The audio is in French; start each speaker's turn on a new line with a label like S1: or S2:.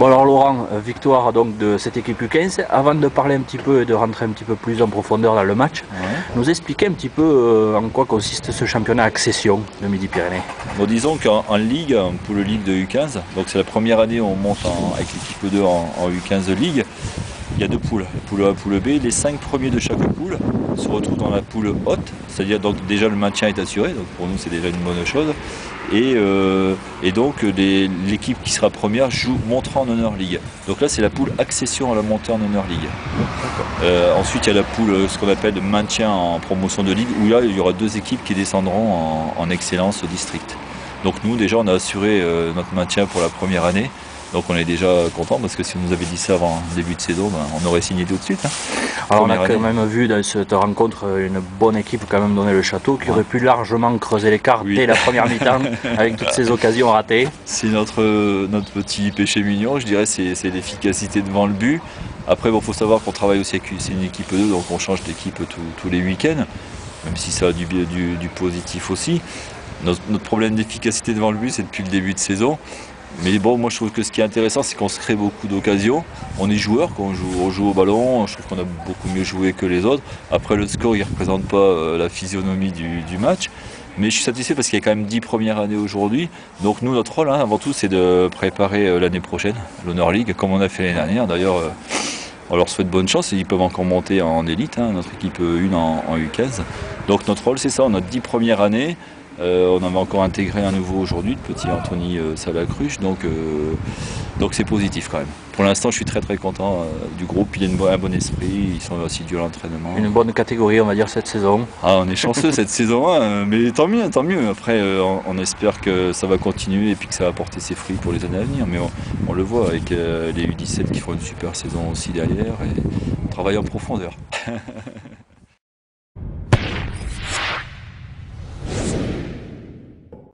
S1: Bon alors Laurent, victoire donc de cette équipe U15. Avant de parler un petit peu et de rentrer un petit peu plus en profondeur dans le match, nous expliquer un petit peu en quoi consiste ce championnat Accession de Midi-Pyrénées.
S2: Bon, disons qu'en Ligue, pour le Ligue de U15, donc c'est la première année où on monte avec l'équipe 2 en U15 Ligue, il y a deux poules, poule A, poule B. Les 5 premiers de chaque poule se retrouvent dans la poule haute, c'est-à-dire donc déjà le maintien est assuré, donc pour nous c'est déjà une bonne chose. Et donc l'équipe qui sera première montera en Honneur League. Donc là c'est la poule accession à la montée en Honneur League. Ensuite il y a la poule, ce qu'on appelle maintien en promotion de ligue, où là il y aura 2 équipes qui descendront en excellence au district. Donc nous déjà on a assuré notre maintien pour la première année. Donc on est déjà content parce que si on nous avait dit ça avant le début de saison, ben, on aurait signé tout de suite.
S1: Alors on a quand même vu dans cette rencontre une bonne équipe quand même donner le château qui aurait pu largement creuser l'écart dès la première mi-temps avec toutes ces occasions ratées.
S2: C'est notre petit péché mignon, je dirais, c'est l'efficacité devant le but. Après bon, faut savoir qu'on travaille aussi avec une équipe 2, donc on change d'équipe tous les week-ends, même si ça a du positif aussi. Notre problème d'efficacité devant le but, c'est depuis le début de saison. Mais bon, moi je trouve que ce qui est intéressant, c'est qu'on se crée beaucoup d'occasions. On est joueur, quand on joue au ballon, je trouve qu'on a beaucoup mieux joué que les autres. Après le score, il ne représente pas la physionomie du match. Mais je suis satisfait parce qu'il y a quand même 10 premières années aujourd'hui. Donc nous, notre rôle, avant tout, c'est de préparer l'année prochaine, l'Honneur League, comme on a fait l'année dernière. D'ailleurs, on leur souhaite bonne chance et ils peuvent encore monter en élite, notre équipe 1 en U15. Donc notre rôle, c'est ça, notre 10 premières années. On avait encore intégré un nouveau aujourd'hui, le petit Anthony Salacruche, donc c'est positif quand même. Pour l'instant, je suis très content du groupe, il y a un bon esprit, ils sont assidus à l'entraînement.
S1: Une bonne catégorie, on va dire, cette saison.
S2: Ah, on est chanceux cette saison 1, mais tant mieux, tant mieux. Après, on espère que ça va continuer et puis que ça va porter ses fruits pour les années à venir. Mais on le voit avec les U17 qui font une super saison aussi derrière et on travaille en profondeur.